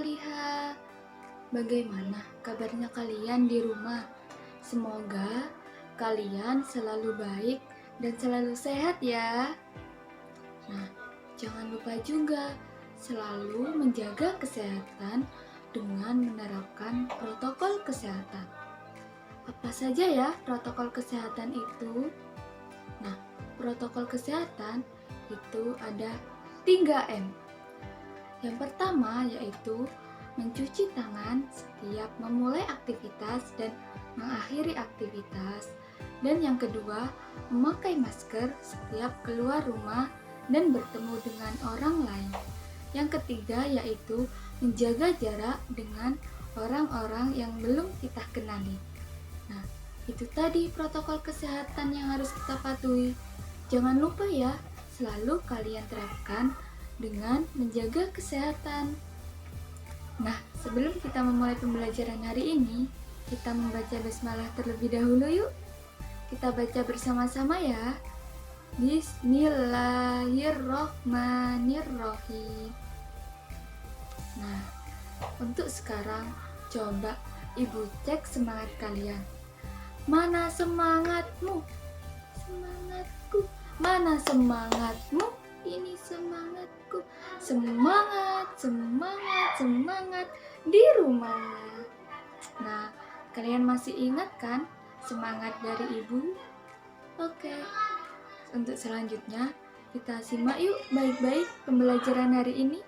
Soliha. Bagaimana kabarnya kalian di rumah? Semoga kalian selalu baik dan selalu sehat ya. Nah, jangan lupa juga selalu menjaga kesehatan dengan menerapkan protokol kesehatan. Apa saja ya protokol kesehatan itu? Nah, protokol kesehatan itu ada 3M. Yang pertama yaitu mencuci tangan setiap memulai aktivitas dan mengakhiri aktivitas. Dan yang kedua, memakai masker setiap keluar rumah dan bertemu dengan orang lain. Yang ketiga yaitu menjaga jarak dengan orang-orang yang belum kita kenali. Nah, itu tadi protokol kesehatan yang harus kita patuhi. Jangan lupa ya, selalu kalian terapkan dengan menjaga kesehatan. Nah, sebelum kita memulai pembelajaran hari ini, kita membaca basmalah terlebih dahulu yuk. Kita baca bersama-sama ya. Bismillahirrohmanirrohim. Nah, untuk sekarang, coba Ibu cek semangat kalian. Mana semangatmu? Semangatku. Mana semangatmu? Ini semangatku. Semangat, semangat, semangat di rumahnya. Nah, kalian masih ingat kan semangat dari Ibu? Oke. Untuk selanjutnya, kita simak yuk baik-baik pembelajaran hari ini.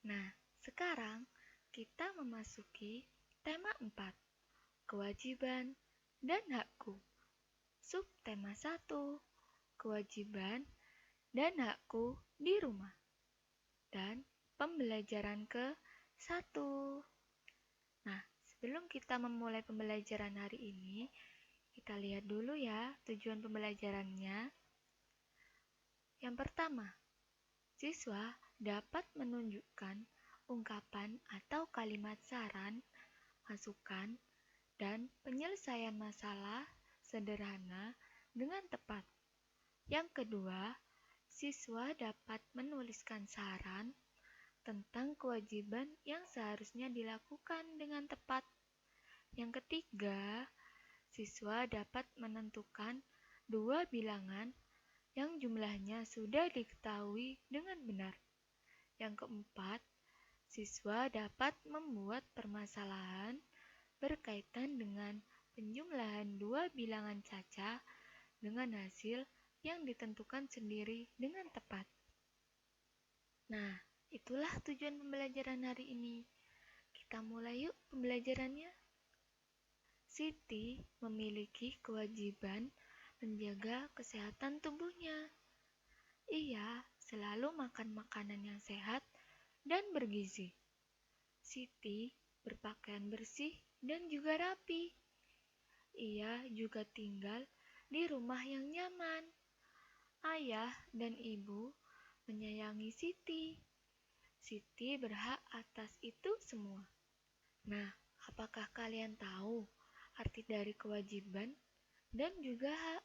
Nah, sekarang kita memasuki tema 4, kewajiban dan hakku. Subtema 1, kewajiban dan hakku di rumah. Dan pembelajaran ke-1. Nah, sebelum kita memulai pembelajaran hari ini, kita lihat dulu ya tujuan pembelajarannya. Yang pertama, siswa dapat menunjukkan ungkapan atau kalimat saran, masukan, dan penyelesaian masalah sederhana dengan tepat. Yang kedua, siswa dapat menuliskan saran tentang kewajiban yang seharusnya dilakukan dengan tepat. Yang ketiga, siswa dapat menentukan 2 bilangan yang jumlahnya sudah diketahui dengan benar. Yang keempat, siswa dapat membuat permasalahan berkaitan dengan penjumlahan 2 bilangan caca dengan hasil yang ditentukan sendiri dengan tepat. Nah, itulah tujuan pembelajaran hari ini. Kita mulai yuk pembelajarannya. Siti memiliki kewajiban menjaga kesehatan tubuhnya. Ia selalu makan makanan yang sehat dan bergizi. Siti berpakaian bersih dan juga rapi. Ia juga tinggal di rumah yang nyaman. Ayah dan ibu menyayangi Siti. Siti berhak atas itu semua. Nah, apakah kalian tahu arti dari kewajiban dan juga hak?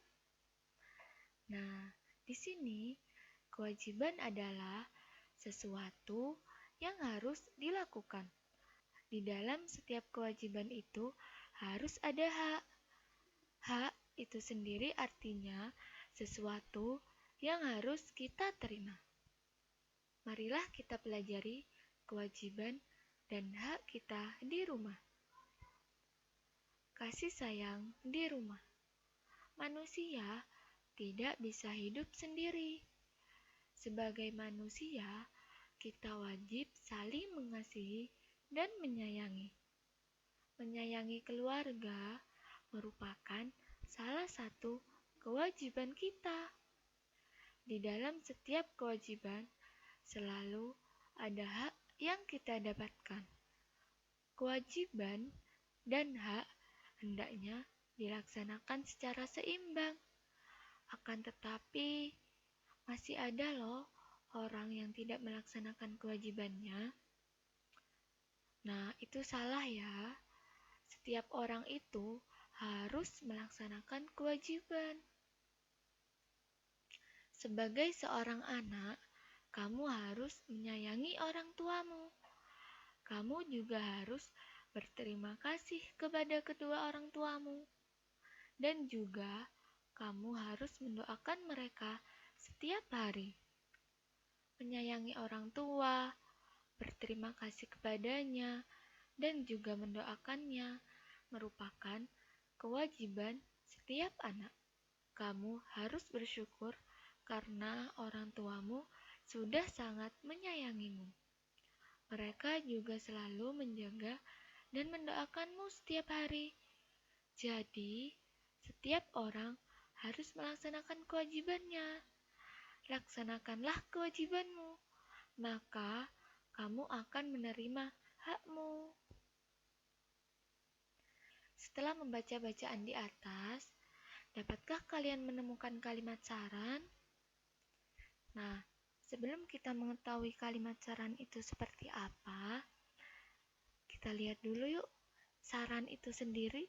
Nah, di sini kewajiban adalah sesuatu yang harus dilakukan. Di dalam setiap kewajiban itu harus ada hak. Hak itu sendiri artinya sesuatu yang harus kita terima. Marilah kita pelajari kewajiban dan hak kita di rumah. Kasih sayang di rumah. Manusia tidak bisa hidup sendiri. Sebagai manusia, kita wajib saling mengasihi dan menyayangi. Menyayangi keluarga merupakan salah satu kewajiban kita. Di dalam setiap kewajiban, selalu ada hak yang kita dapatkan. Kewajiban dan hak hendaknya dilaksanakan secara seimbang. Akan tetapi, masih ada loh orang yang tidak melaksanakan kewajibannya. Nah, itu salah ya. Setiap orang itu harus melaksanakan kewajiban. Sebagai seorang anak, kamu harus menyayangi orang tuamu. Kamu juga harus berterima kasih kepada kedua orang tuamu. Dan juga kamu harus mendoakan mereka setiap hari. Menyayangi orang tua, berterima kasih kepadanya, dan juga mendoakannya merupakan kewajiban setiap anak. Kamu harus bersyukur karena orang tuamu sudah sangat menyayangimu. Mereka juga selalu menjaga dan mendoakanmu setiap hari. Jadi, setiap orang harus melaksanakan kewajibannya. Laksanakanlah kewajibanmu, maka kamu akan menerima hakmu. Setelah membaca bacaan di atas, dapatkah kalian menemukan kalimat saran? Nah, sebelum kita mengetahui kalimat saran itu seperti apa, kita lihat dulu yuk saran itu sendiri.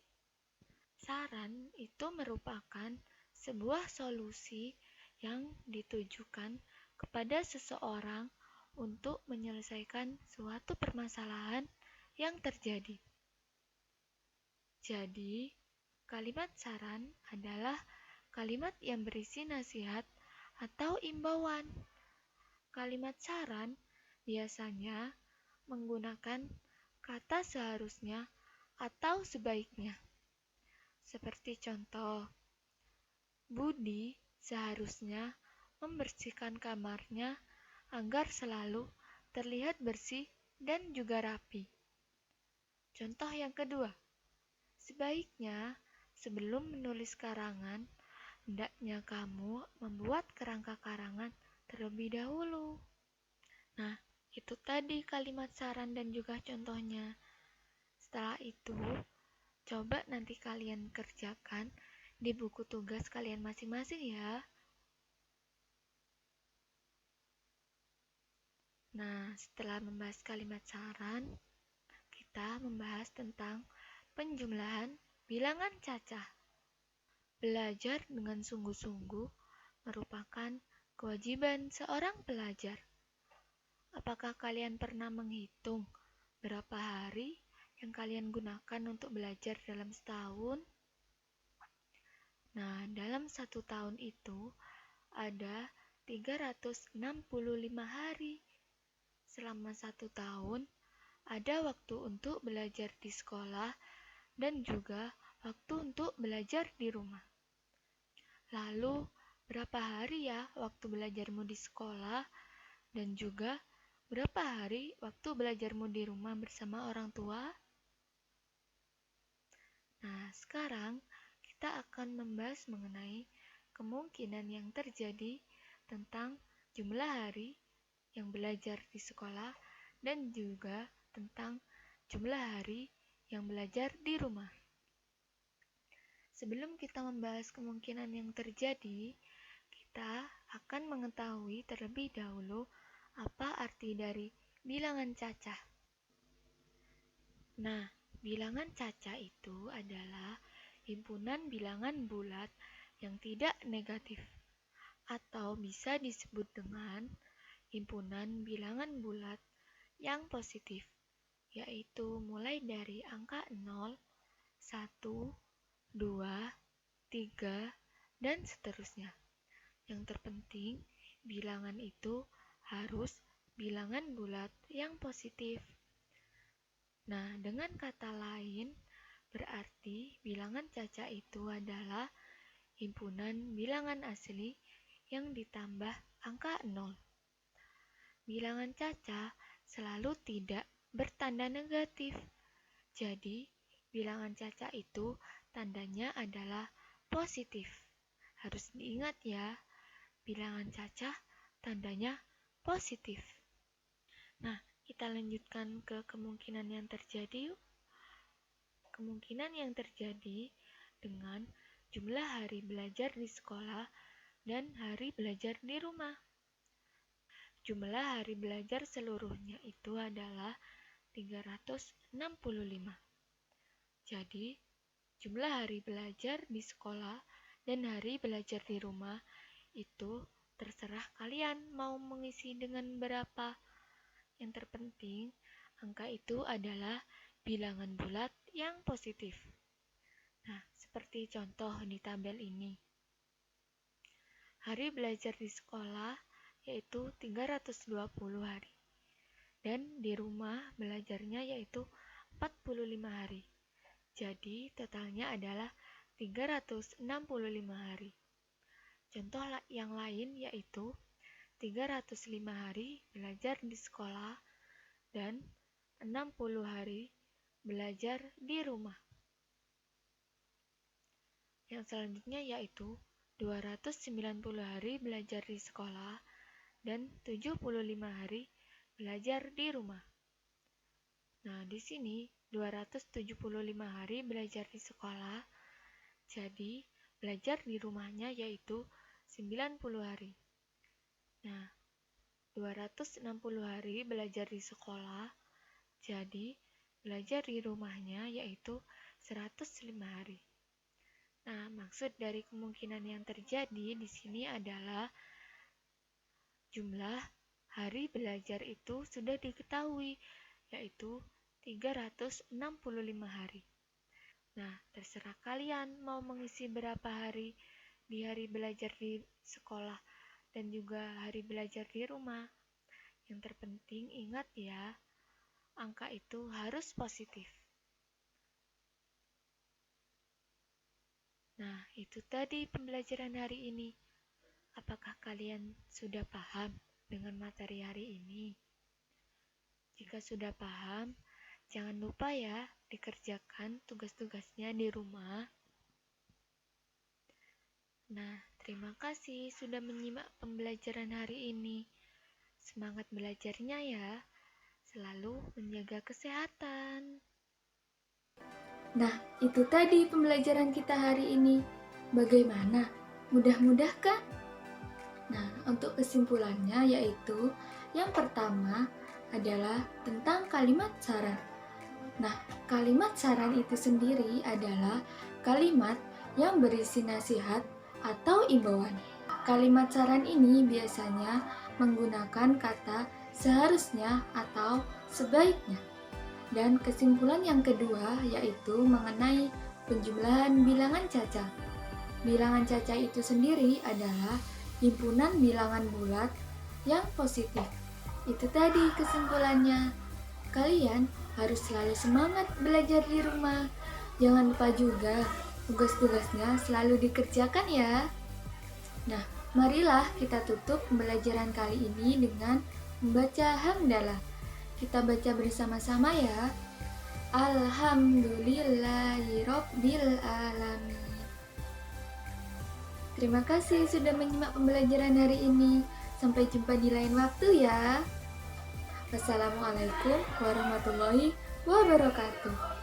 Saran itu merupakan sebuah solusi yang ditujukan kepada seseorang untuk menyelesaikan suatu permasalahan yang terjadi. Jadi, kalimat saran adalah kalimat yang berisi nasihat atau imbauan. Kalimat saran biasanya menggunakan kata seharusnya atau sebaiknya. Seperti contoh, Budi seharusnya membersihkan kamarnya agar selalu terlihat bersih dan juga rapi. Contoh yang kedua, sebaiknya sebelum menulis karangan, hendaknya kamu membuat kerangka karangan terlebih dahulu. Nah, itu tadi kalimat saran dan juga contohnya. Setelah itu, coba nanti kalian kerjakan di buku tugas kalian masing-masing ya. Nah, setelah membahas kalimat saran, kita membahas tentang penjumlahan bilangan cacah. Belajar dengan sungguh-sungguh merupakan kewajiban seorang pelajar. Apakah kalian pernah menghitung berapa hari yang kalian gunakan untuk belajar dalam setahun? Nah, dalam satu tahun itu ada 365 hari. Selama satu tahun, ada waktu untuk belajar di sekolah dan juga waktu untuk belajar di rumah. Lalu, berapa hari ya waktu belajarmu di sekolah dan juga berapa hari waktu belajarmu di rumah bersama orang tua? Nah, sekarang kita akan membahas mengenai kemungkinan yang terjadi tentang jumlah hari yang belajar di sekolah dan juga tentang jumlah hari yang belajar di rumah. Sebelum kita membahas kemungkinan yang terjadi, kita akan mengetahui terlebih dahulu apa arti dari bilangan cacah. Nah, bilangan cacah itu adalah himpunan bilangan bulat yang tidak negatif, atau bisa disebut dengan himpunan bilangan bulat yang positif, yaitu mulai dari angka 0, 1, 2, 3, dan seterusnya. Yang terpenting, bilangan itu harus bilangan bulat yang positif. Nah, dengan kata lain, berarti bilangan cacah itu adalah himpunan bilangan asli yang ditambah angka 0. Bilangan cacah selalu tidak bertanda negatif. Jadi, bilangan cacah itu tandanya adalah positif. Harus diingat ya, bilangan cacah tandanya positif. Nah, kita lanjutkan ke kemungkinan yang terjadi yuk. Kemungkinan yang terjadi dengan jumlah hari belajar di sekolah dan hari belajar di rumah. Jumlah hari belajar seluruhnya itu adalah 365. Jadi, jumlah hari belajar di sekolah dan hari belajar di rumah itu terserah kalian mau mengisi dengan berapa. Yang terpenting, angka itu adalah bilangan bulat yang positif. Nah, seperti contoh di tabel ini. Hari belajar di sekolah yaitu 320 hari. Dan di rumah belajarnya yaitu 45 hari. Jadi totalnya adalah 365 hari. Contoh yang lain yaitu 305 hari belajar di sekolah dan 60 hari belajar di rumah. Yang selanjutnya yaitu 290 hari belajar di sekolah dan 75 hari belajar di rumah. Nah, di sini 275 hari belajar di sekolah, jadi belajar di rumahnya yaitu 90 hari. Nah, 260 hari belajar di sekolah, jadi belajar di rumahnya yaitu 105 hari. Nah, maksud dari kemungkinan yang terjadi di sini adalah jumlah hari belajar itu sudah diketahui, yaitu 365 hari. Nah, terserah kalian mau mengisi berapa hari di hari belajar di sekolah dan juga hari belajar di rumah. Yang terpenting ingat ya, angka itu harus positif. Nah, itu tadi pembelajaran hari ini. Apakah kalian sudah paham dengan materi hari ini? Jika sudah paham, jangan lupa ya dikerjakan tugas-tugasnya di rumah. Nah, terima kasih sudah menyimak pembelajaran hari ini. Semangat belajarnya ya, selalu menjaga kesehatan. Nah, itu tadi pembelajaran kita hari ini. Bagaimana? Mudah-mudah kan? Nah, untuk kesimpulannya yaitu yang pertama adalah tentang kalimat saran. Nah, kalimat saran itu sendiri adalah kalimat yang berisi nasihat atau imbauan. Kalimat saran ini biasanya menggunakan kata seharusnya atau sebaiknya. Dan kesimpulan yang kedua yaitu mengenai penjumlahan bilangan caca. Bilangan caca itu sendiri adalah himpunan bilangan bulat yang positif. Itu tadi kesimpulannya. Kalian harus selalu semangat belajar di rumah. Jangan lupa juga tugas-tugasnya selalu dikerjakan ya. Nah, marilah kita tutup pembelajaran kali ini dengan membaca hamdalah. Kita baca bersama-sama ya. Alhamdulillahirabbil alamin. Terima kasih sudah menyimak pembelajaran hari ini. Sampai jumpa di lain waktu ya. Wassalamualaikum warahmatullahi wabarakatuh.